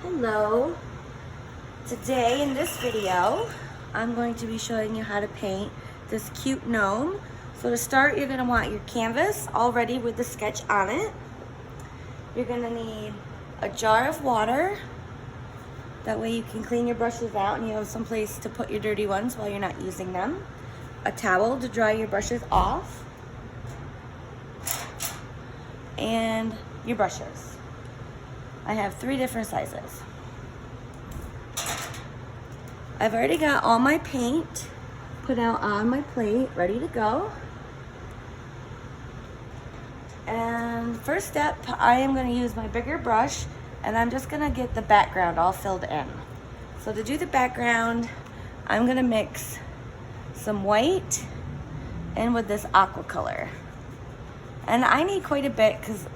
Hello. Today in this video, I'm going to be showing you how to paint this cute gnome. So to start, you're going to want your canvas all ready with the sketch on it. You're going to need a jar of water. That way you can clean your brushes out and you have some place to put your dirty ones while you're not using them. A towel to dry your brushes off. And your brushes. I have 3 different sizes. I've already got all my paint put out on my plate, ready to go. And first step, I am going to use my bigger brush and I'm just going to get the background all filled in. So to do the background, I'm going to mix some white in with this aqua color. And I need quite a bit because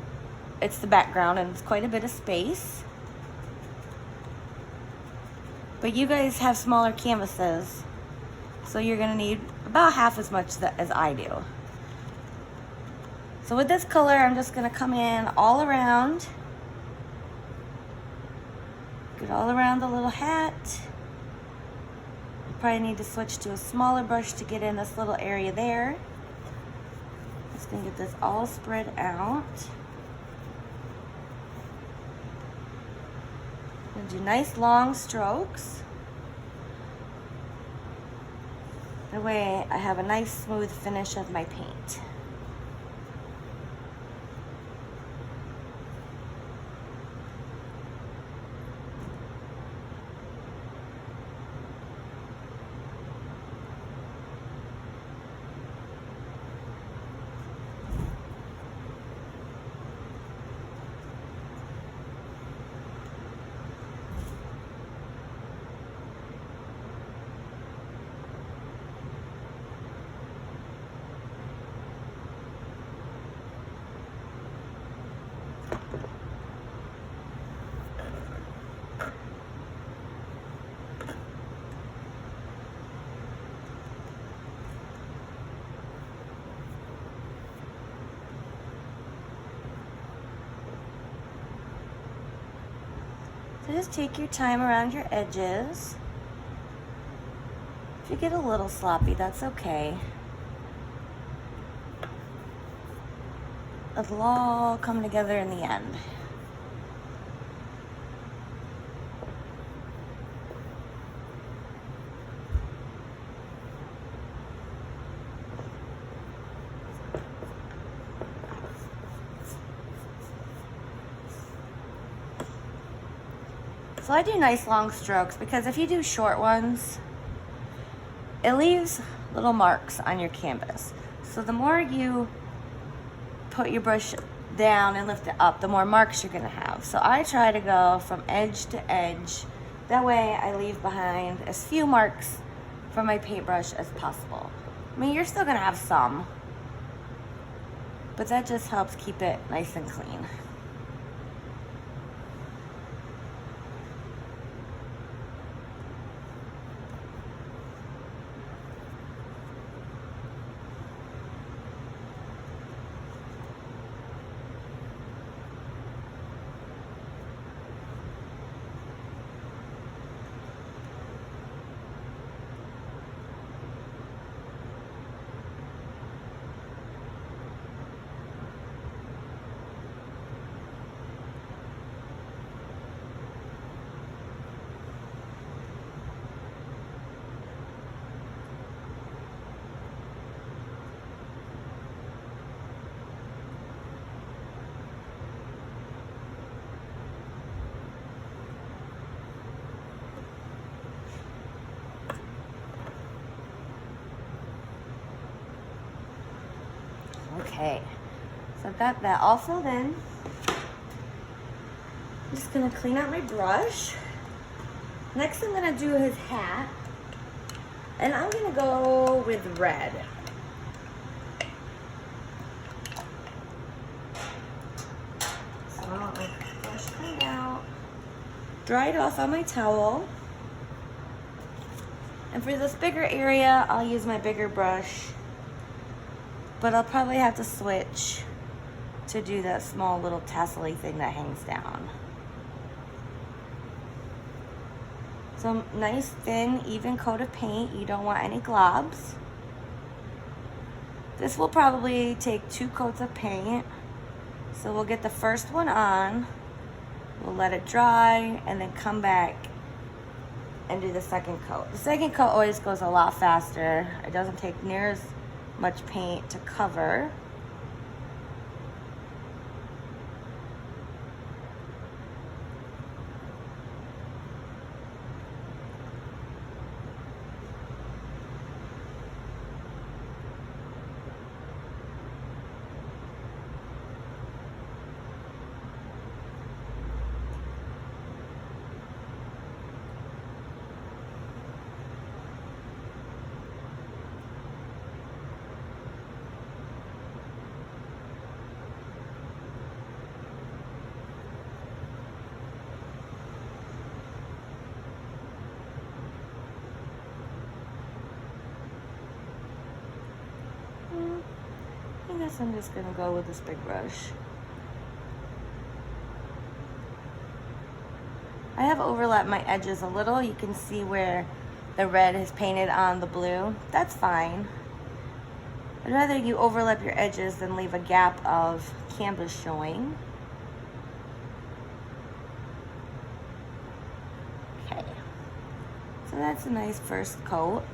it's the background and it's quite a bit of space. But you guys have smaller canvases, so you're gonna need about half as much as I do. So with this color, I'm just gonna come in all around. Get all around the little hat. You probably need to switch to a smaller brush to get in this little area there. Just gonna get this all spread out. I'm gonna do nice long strokes. That way I have a nice smooth finish of my paint. So just take your time around your edges. If you get a little sloppy, that's okay. It'll all come together in the end. So I do nice long strokes because if you do short ones, it leaves little marks on your canvas. So the more you put your brush down and lift it up, the more marks you're gonna have. So I try to go from edge to edge. That way I leave behind as few marks from my paintbrush as possible. I mean, you're still gonna have some, but that just helps keep it nice and clean. Okay, so I've got that all filled in. I'm just gonna clean out my brush. Next I'm gonna do his hat. And I'm gonna go with red. So I'll let my brush come out. Dry it off on my towel. And for this bigger area, I'll use my bigger brush. But I'll probably have to switch to do that small little tassel-y thing that hangs down. Some nice thin, even coat of paint. You don't want any globs. This will probably take 2 coats of paint. So we'll get the first one on, we'll let it dry, and then come back and do the second coat. The second coat always goes a lot faster. It doesn't take near as much paint to cover. I guess I'm just gonna go with this big brush. I have overlapped my edges a little. You can see where the red is painted on the blue. That's fine. I'd rather you overlap your edges than leave a gap of canvas showing. Okay, so that's a nice first coat.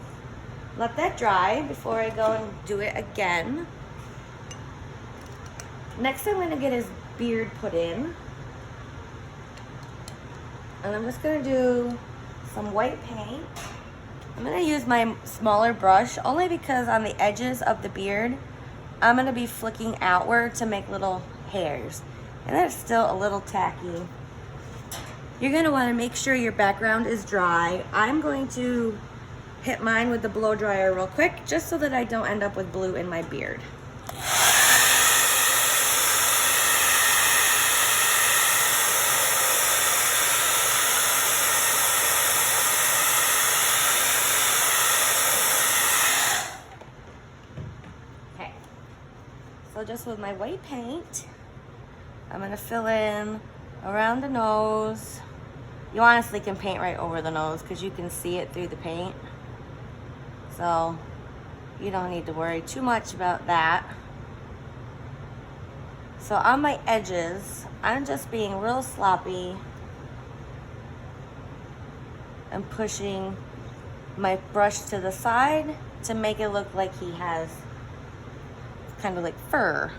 Let that dry before I go and do it again. Next, I'm going to get his beard put in. And I'm just going to do some white paint. I'm going to use my smaller brush only because on the edges of the beard, I'm going to be flicking outward to make little hairs. And that's still a little tacky. You're going to want to make sure your background is dry. I'm going to hit mine with the blow dryer real quick just so that I don't end up with blue in my beard. So just with my white paint, I'm gonna fill in around the nose. You honestly can paint right over the nose because you can see it through the paint. So you don't need to worry too much about that. So on my edges, I'm just being real sloppy and pushing my brush to the side to make it look like he has kind of like fur.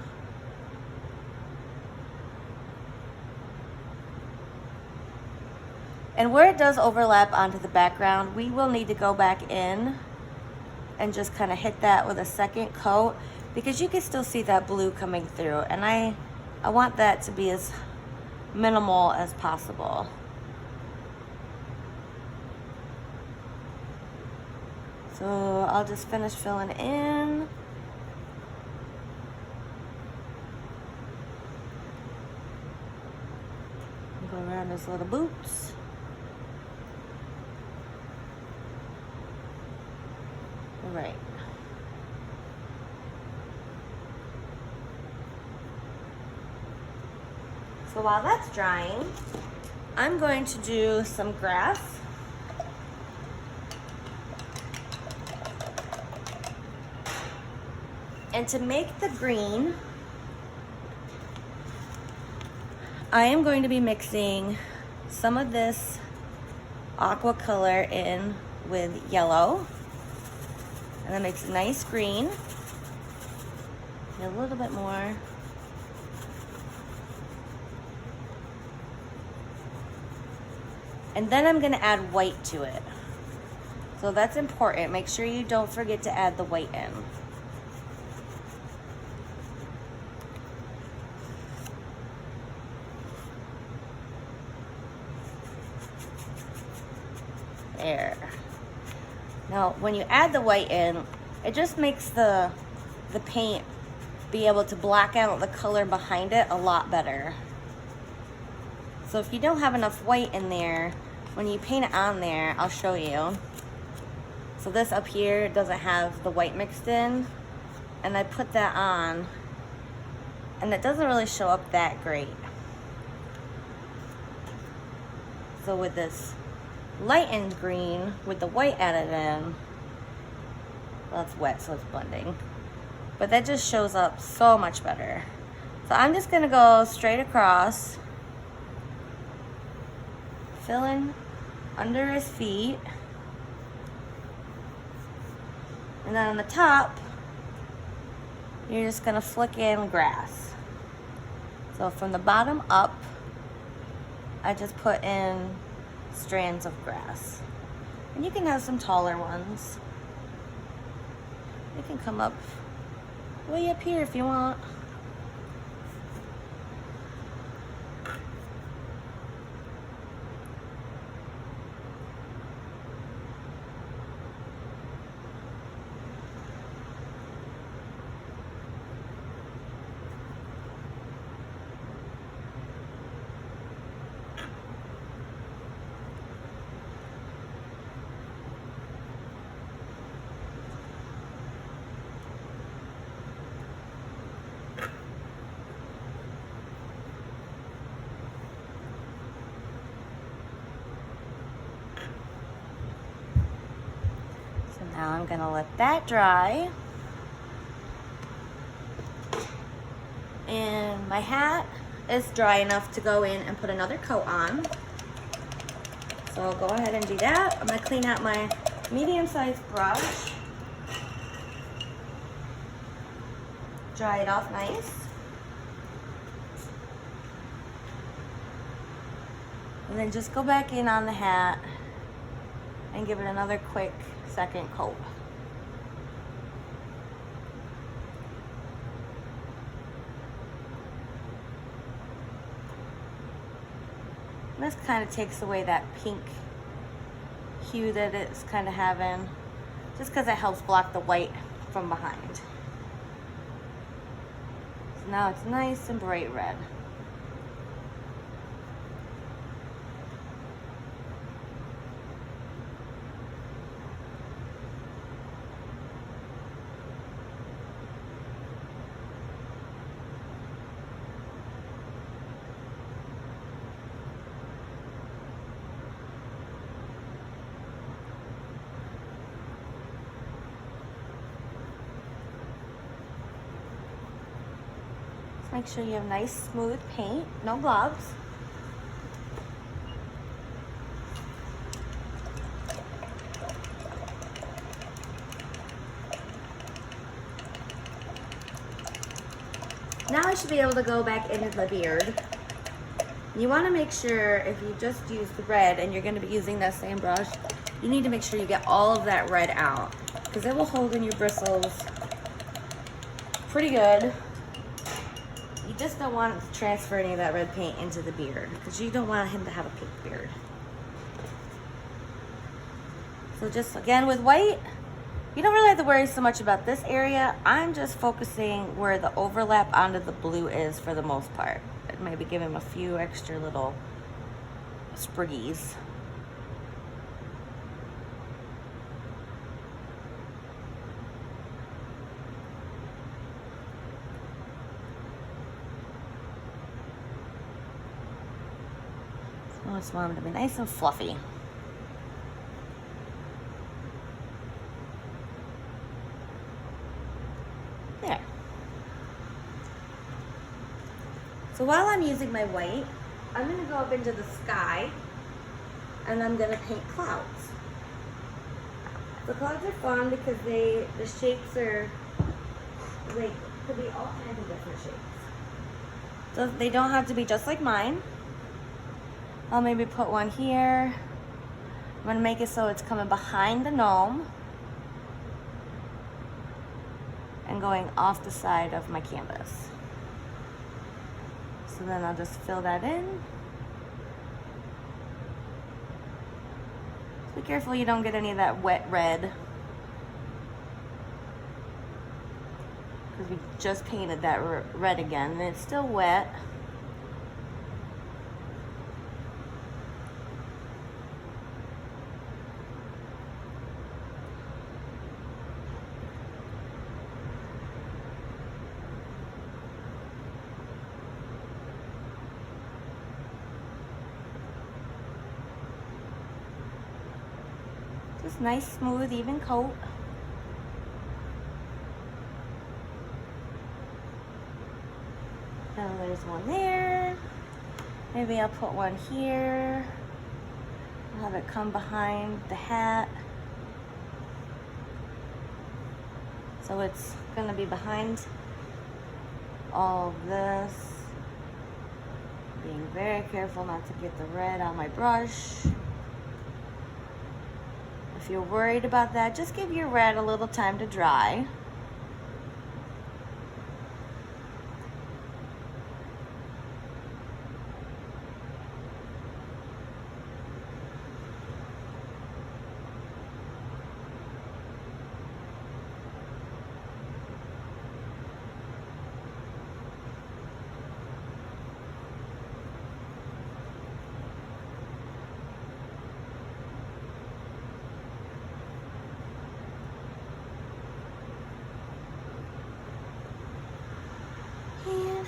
And where it does overlap onto the background, we will need to go back in and just kind of hit that with a second coat because you can still see that blue coming through, and I want that to be as minimal as possible. So I'll just finish filling in. Go around his little boots. All right. So while that's drying, I'm going to do some grass. And to make the green, I am going to be mixing some of this aqua color in with yellow. And that makes a nice green. And a little bit more. And then I'm gonna add white to it. So that's important. Make sure you don't forget to add the white in. There. Now, when you add the white in, it just makes the paint be able to black out the color behind it a lot better. So if you don't have enough white in there, when you paint it on there, I'll show you. So this up here doesn't have the white mixed in, and I put that on, and it doesn't really show up that great. So with this lightened green with the white added in. Well, it's wet, so it's blending. But that just shows up so much better. So I'm just gonna go straight across, fill in under his feet. And then on the top, you're just gonna flick in grass. So from the bottom up, I just put in strands of grass. And you can have some taller ones. You can come up way up here if you want. Now I'm gonna let that dry. And my hat is dry enough to go in and put another coat on. So I'll go ahead and do that. I'm gonna clean out my medium-sized brush. Dry it off nice. And then just go back in on the hat and give it another quick second coat. And this kind of takes away that pink hue that it's kind of having, just because it helps block the white from behind. So now it's nice and bright red. Make sure you have nice smooth paint, no gloves. Now I should be able to go back into the beard. You want to make sure if you just use the red and you're going to be using that same brush, you need to make sure you get all of that red out, because it will hold in your bristles pretty good. You just don't want to transfer any of that red paint into the beard, because you don't want him to have a pink beard. So just again with white, you don't really have to worry so much about this area. I'm just focusing where the overlap onto the blue is for the most part. Maybe give him a few extra little spriggies. I just want them to be nice and fluffy. There. So while I'm using my white, I'm going to go up into the sky and I'm going to paint clouds. The clouds are fun because the shapes are, they could be all kinds of different shapes. So they don't have to be just like mine. I'll maybe put one here. I'm gonna make it so it's coming behind the gnome and going off the side of my canvas. So then I'll just fill that in. Be careful you don't get any of that wet red, because we just painted that red again and it's still wet. Just nice, smooth, even coat. Now there's one there. Maybe I'll put one here. I'll have it come behind the hat. So it's gonna be behind all of this. Being very careful not to get the red on my brush. If you're worried about that, just give your red a little time to dry.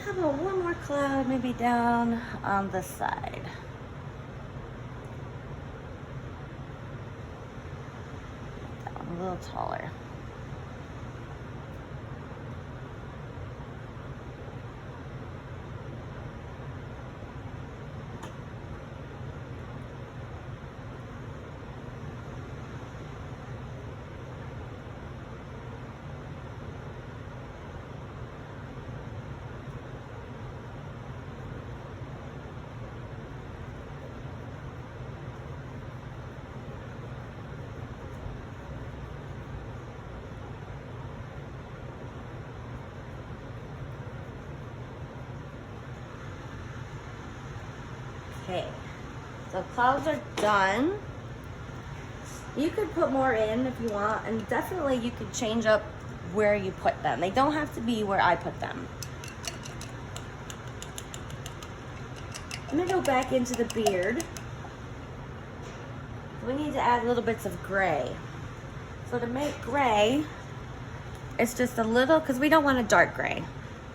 How about one more cloud, maybe down on this side? Down a little taller. Okay, so clouds are done. You could put more in if you want, and definitely you could change up where you put them. They don't have to be where I put them. I'm gonna go back into the beard. We need to add little bits of gray. So to make gray, it's just a little, because we don't want a dark gray.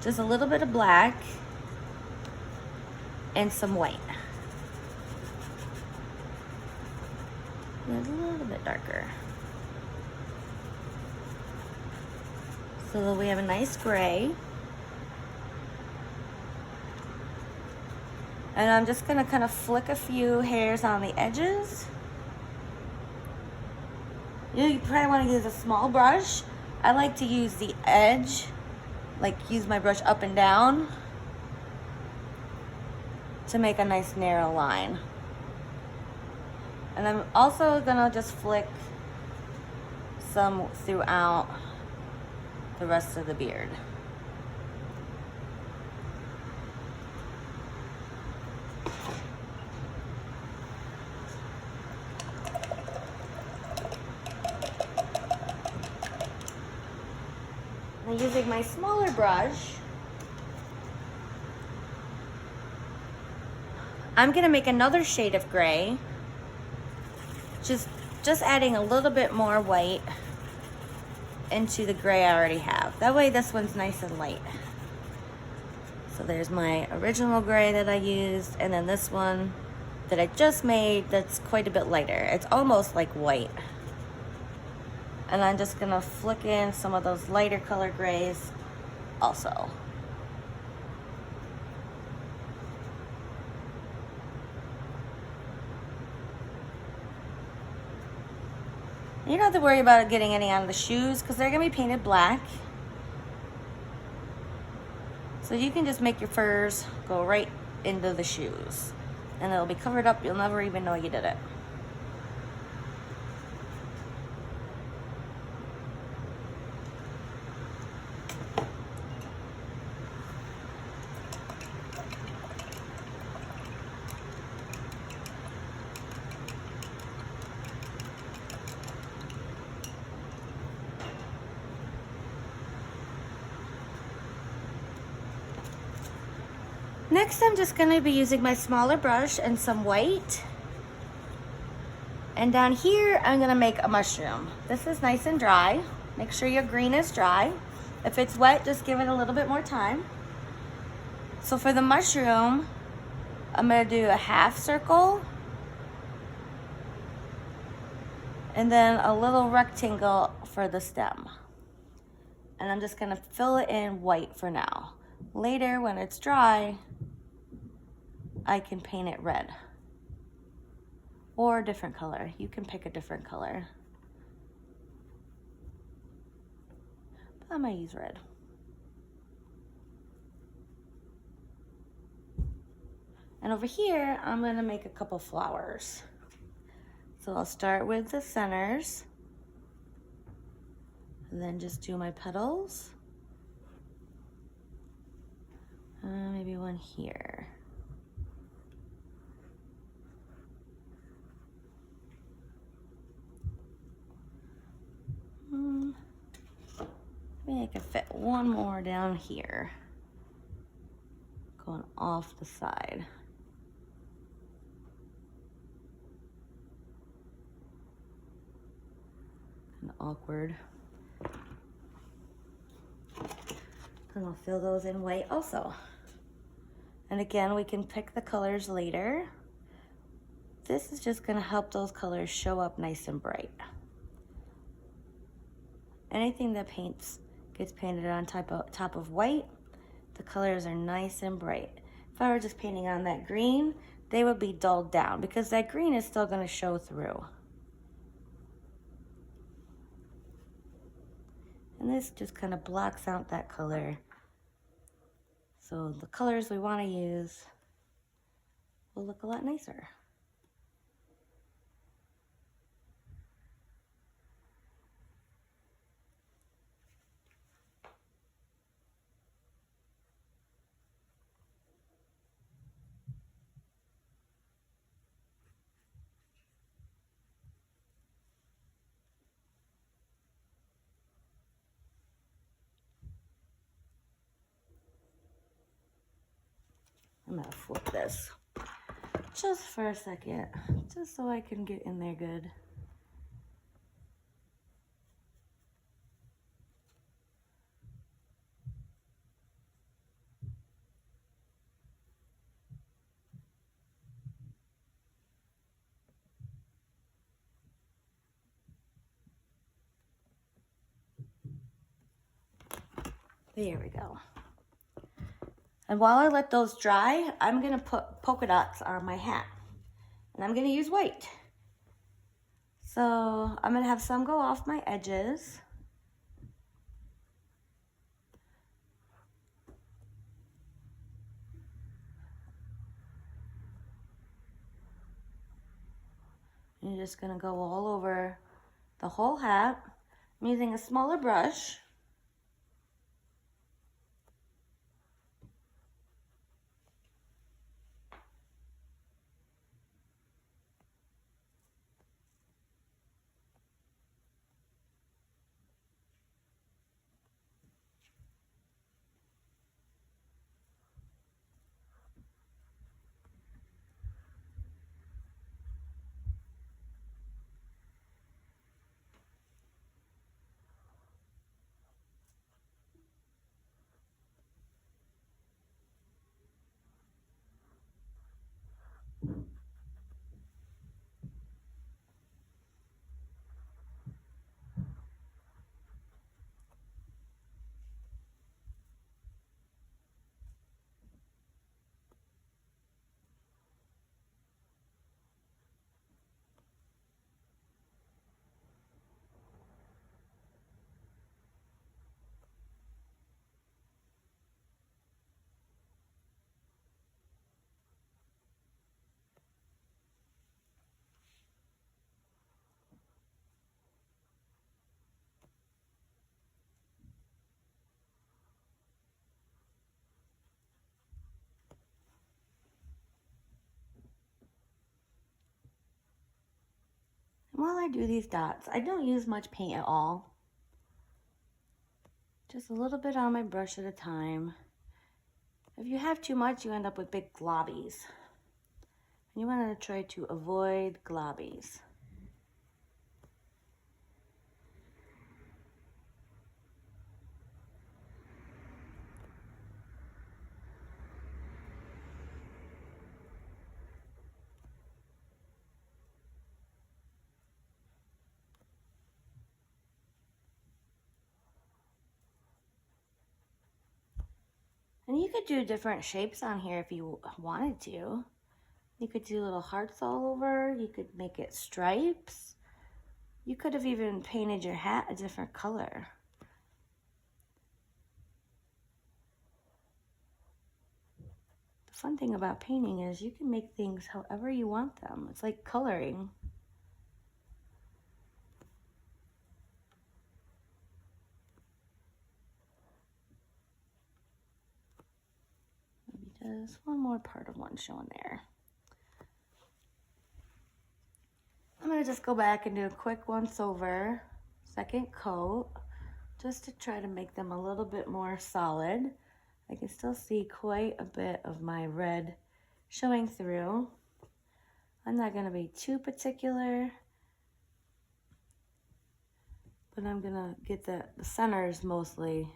Just a little bit of black and some white. And a little bit darker. So that we have a nice gray. And I'm just gonna kind of flick a few hairs on the edges. You probably want to use a small brush. I like to use the edge, like use my brush up and down to make a nice narrow line. And I'm also gonna just flick some throughout the rest of the beard. Now using my smaller brush, I'm gonna make another shade of gray. Just adding a little bit more white into the gray I already have. That way this one's nice and light. So there's my original gray that I used, and then this one that I just made that's quite a bit lighter. It's almost like white. And I'm just gonna flick in some of those lighter color grays also. You don't have to worry about getting any on the shoes because they're gonna be painted black. So you can just make your furs go right into the shoes. And it'll be covered up, you'll never even know you did it. Next, I'm just going to be using my smaller brush and some white. And down here, I'm going to make a mushroom. This is nice and dry. Make sure your green is dry. If it's wet, just give it a little bit more time. So for the mushroom, I'm going to do a half circle and then a little rectangle for the stem. And I'm just gonna fill it in white for now. Later, when it's dry, I can paint it red or a different color. You can pick a different color. I might use red. And over here, I'm gonna make a couple flowers. So I'll start with the centers and then just do my petals. Maybe one here. Maybe I could fit one more down here, going off the side. Kind of awkward. And I'll fill those in white also. And again, we can pick the colors later. This is just gonna help those colors show up nice and bright. Anything that gets painted on top of white, the colors are nice and bright. If I were just painting on that green, they would be dulled down because that green is still gonna show through. And this just kind of blocks out that color. So the colors we want to use will look a lot nicer. I'm gonna flip this just for a second, just so I can get in there good. There we go. And while I let those dry, I'm gonna put polka dots on my hat. And I'm gonna use white. So I'm gonna have some go off my edges. And you're just gonna go all over the whole hat. I'm using a smaller brush. While I do these dots, I don't use much paint at all. Just a little bit on my brush at a time. If you have too much, you end up with big globbies. And you want to try to avoid globbies. And you could do different shapes on here if you wanted to. You could do little hearts all over. You could make it stripes. You could have even painted your hat a different color. The fun thing about painting is you can make things however you want them. It's like coloring. Maybe just one more part of one showing there. I'm gonna just go back and do a quick once over, second coat, just to try to make them a little bit more solid. I can still see quite a bit of my red showing through. I'm not gonna be too particular, but I'm gonna get the centers mostly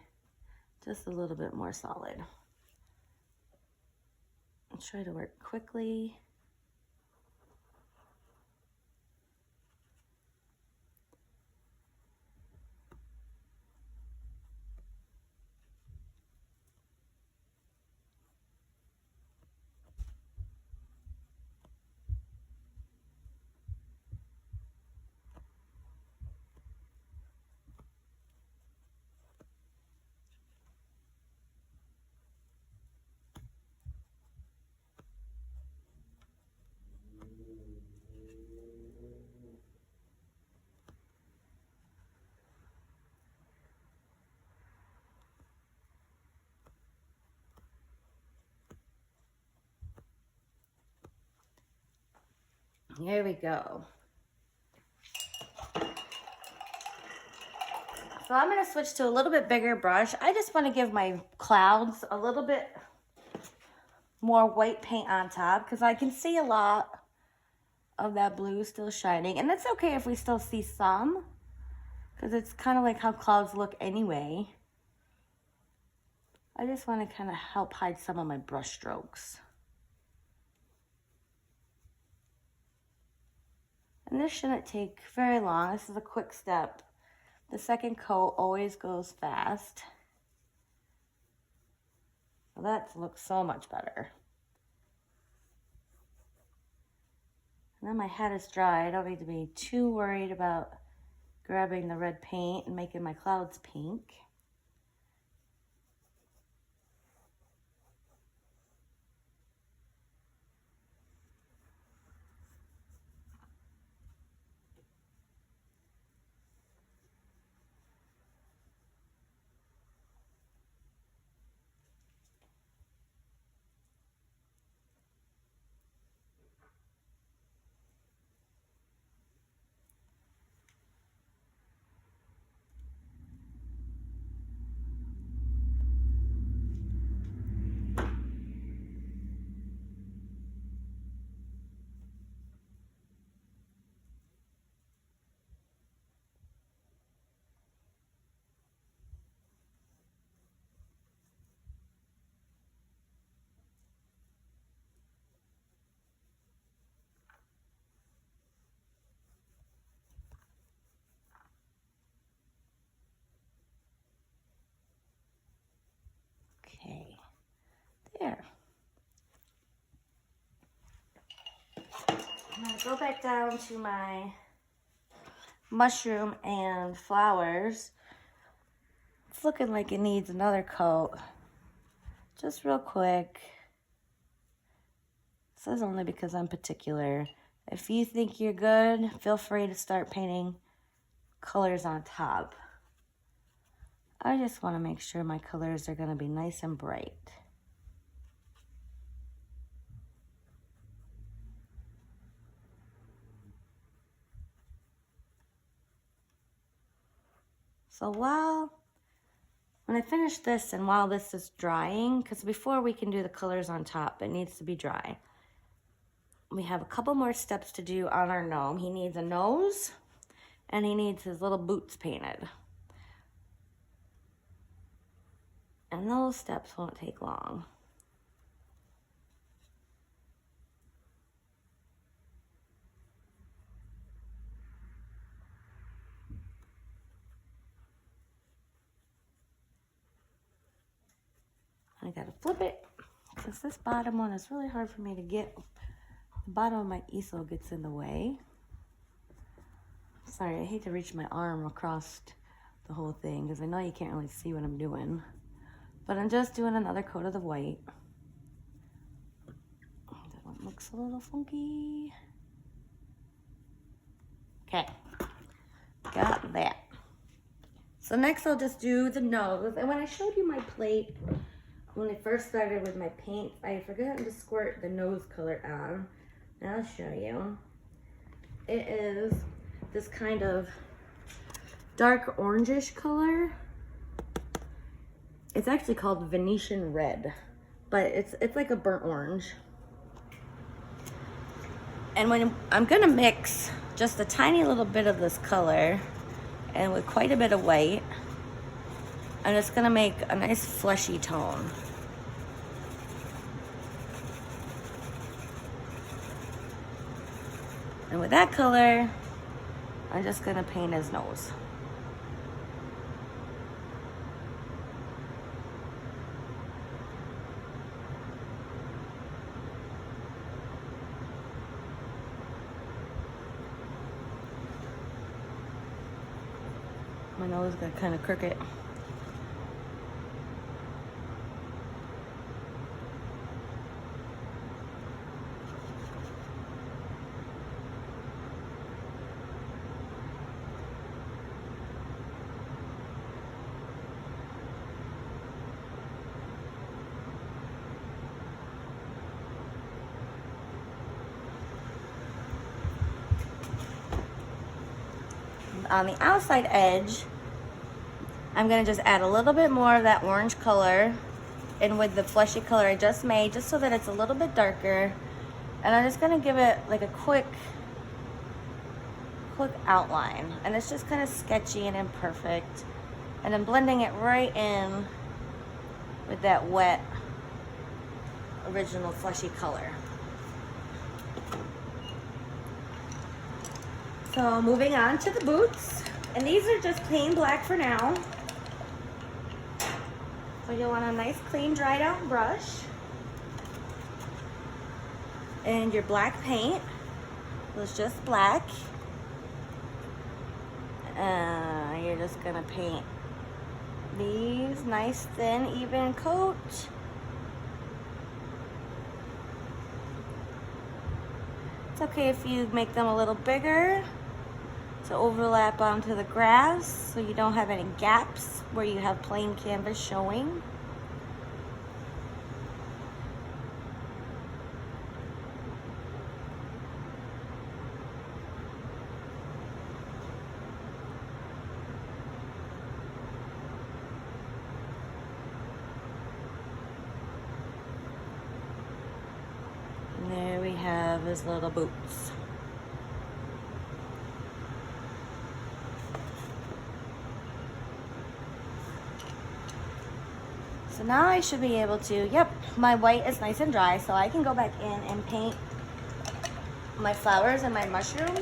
just a little bit more solid. I'll try to work quickly. Here we go. So I'm gonna switch to a little bit bigger brush. I just wanna give my clouds a little bit more white paint on top because I can see a lot of that blue still shining. And it's okay if we still see some because it's kind of like how clouds look anyway. I just wanna kind of help hide some of my brush strokes. And this shouldn't take very long. This is a quick step. The second coat always goes fast. So that looks so much better. And then my head is dry. I don't need to be too worried about grabbing the red paint and making my clouds pink. Okay, there. I'm gonna go back down to my mushroom and flowers. It's looking like it needs another coat. Just real quick. This is only because I'm particular. If you think you're good, feel free to start painting colors on top. I just want to make sure my colors are going to be nice and bright. So when I finish this and while this is drying, because before we can do the colors on top, it needs to be dry. We have a couple more steps to do on our gnome. He needs a nose and he needs his little boots painted. And those steps won't take long. I gotta flip it because this bottom one is really hard for me to get. The bottom of my easel gets in the way. Sorry, I hate to reach my arm across the whole thing because I know you can't really see what I'm doing. But I'm just doing another coat of the white. That one looks a little funky. Okay, got that. So next I'll just do the nose. And when I showed you my plate, when I first started with my paint, I had forgotten to squirt the nose color on. And I'll show you. It is this kind of dark orangish color. It's actually called Venetian red, but it's like a burnt orange. And when I'm gonna mix just a tiny little bit of this color and with quite a bit of white, and it's gonna make a nice fleshy tone. And with that color, I'm just gonna paint his nose. My nose got kind of crooked. On the outside edge, I'm gonna just add a little bit more of that orange color and with the fleshy color I just made, just so that it's a little bit darker. And I'm just gonna give it like a quick outline. And it's just kind of sketchy and imperfect. And I'm blending it right in with that wet, original fleshy color. So moving on to the boots, and these are just plain black for now. So you'll want a nice clean dried out brush and your black paint was just black. You're just gonna paint these nice thin even coat. It's okay if you make them a little bigger to overlap onto the grass so you don't have any gaps where you have plain canvas showing. And there we have his little boots. So now I should be able to, yep, my white is nice and dry, so I can go back in and paint my flowers and my mushroom.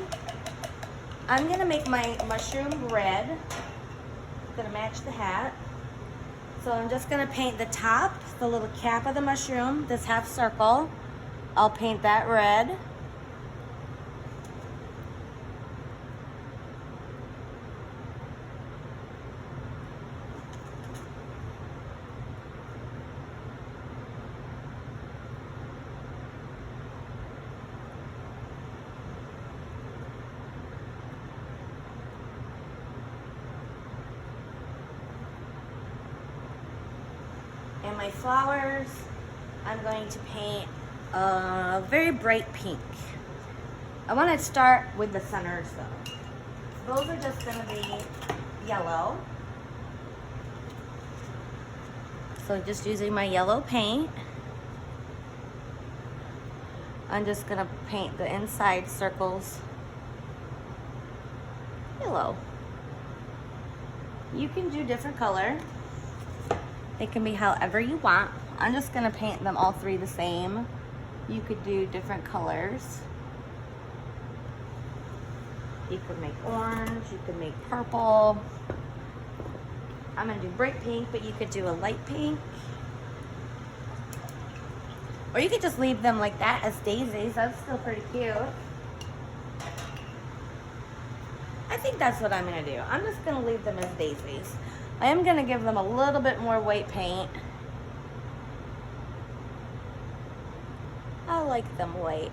I'm gonna make my mushroom red. It's gonna match the hat. So I'm just gonna paint the top, the little cap of the mushroom, this half circle. I'll paint that red. And my flowers, I'm going to paint a very bright pink. I want to start with the centers though. Those are just going to be yellow. So just using my yellow paint, I'm just going to paint the inside circles yellow. You can do different color. It can be however you want. I'm just gonna paint them all three the same. You could do different colors. You could make orange, you could make purple. I'm gonna do bright pink, but you could do a light pink. Or you could just leave them like that as daisies. That's still pretty cute. I think that's what I'm gonna do. I'm just gonna leave them as daisies. I am gonna give them a little bit more white paint. I like them white.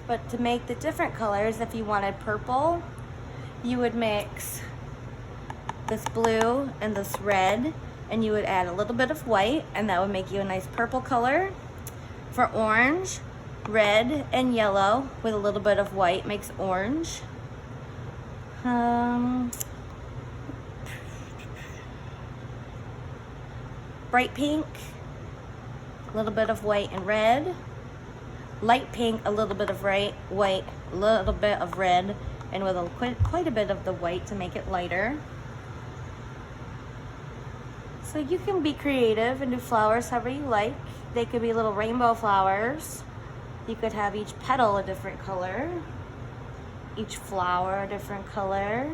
But to make the different colors, if you wanted purple, you would mix this blue and this red, and you would add a little bit of white, and that would make you a nice purple color. For orange, red and yellow with a little bit of white makes orange. Bright pink, a little bit of white and red. Light pink, a little bit of white, a little bit of red, and with quite a bit of the white to make it lighter. So you can be creative and do flowers however you like. They could be little rainbow flowers. You could have each petal a different color, each flower a different color.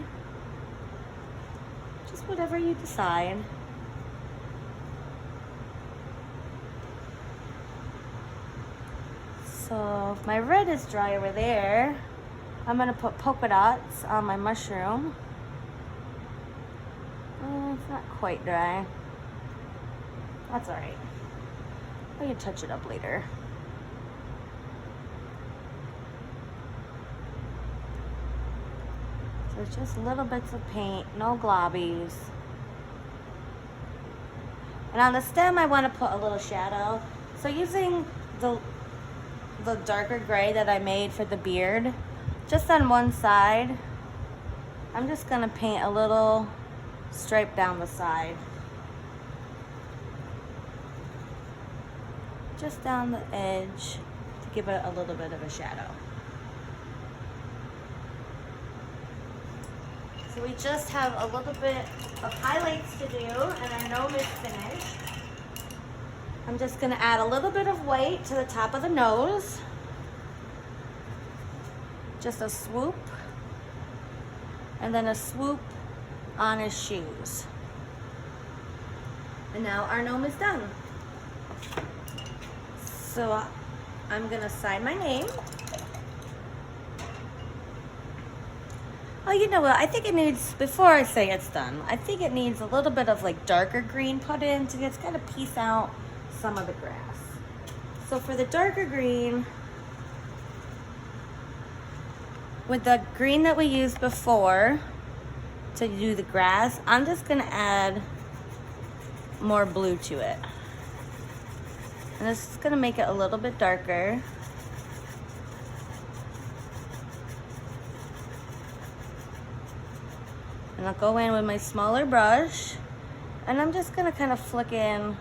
Just whatever you decide. So my red is dry over there. I'm gonna put polka dots on my mushroom. It's not quite dry. That's all right. We can touch it up later. So it's just little bits of paint, no globbies. And on the stem, I want to put a little shadow. So using the darker gray that I made for the beard, just on one side, I'm just gonna paint a little stripe down the side. Just down the edge to give it a little bit of a shadow. So we just have a little bit of highlights to do, and our gnome is finished. I'm just gonna add a little bit of white to the top of the nose. Just a swoop. And then a swoop on his shoes. And now our gnome is done. So I'm gonna sign my name. Oh, you know what? I think it needs, before I say it's done, I think it needs a little bit of like darker green put in to just kind of piece out some of the grass. So for the darker green, with the green that we used before to do the grass, I'm just gonna add more blue to it. And this is gonna make it a little bit darker. And I'll go in with my smaller brush, and I'm just gonna kind of flick in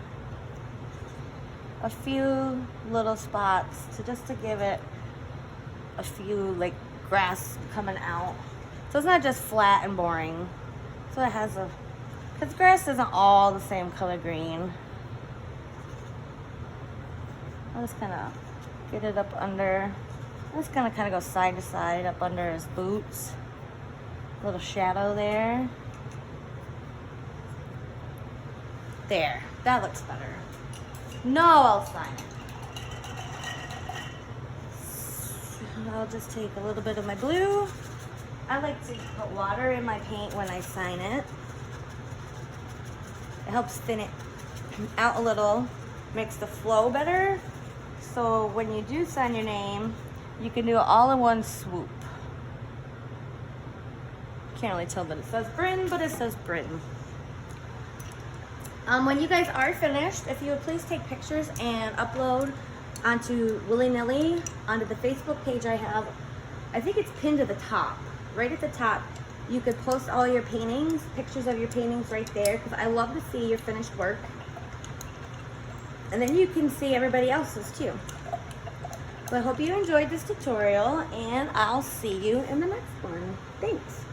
a few little spots to give it a few like grass coming out. So it's not just flat and boring. So it has because grass isn't all the same color green. I'm just gonna get it up under. I'm just gonna kind of go side to side up under his boots. Little shadow there. There, that looks better. No, I'll sign it. I'll just take a little bit of my blue. I like to put water in my paint when I sign it. It helps thin it out a little, makes the flow better. So when you do sign your name, you can do it all in one swoop. Can't really tell that it says Bryn, but it says Bryn. When you guys are finished, if you would please take pictures and upload onto Willy-Nilly, onto the Facebook page I have. I think it's pinned to the top, right at the top. You could post all your paintings, pictures of your paintings right there, because I love to see your finished work. And then you can see everybody else's too. So I hope you enjoyed this tutorial, and I'll see you in the next one. Thanks.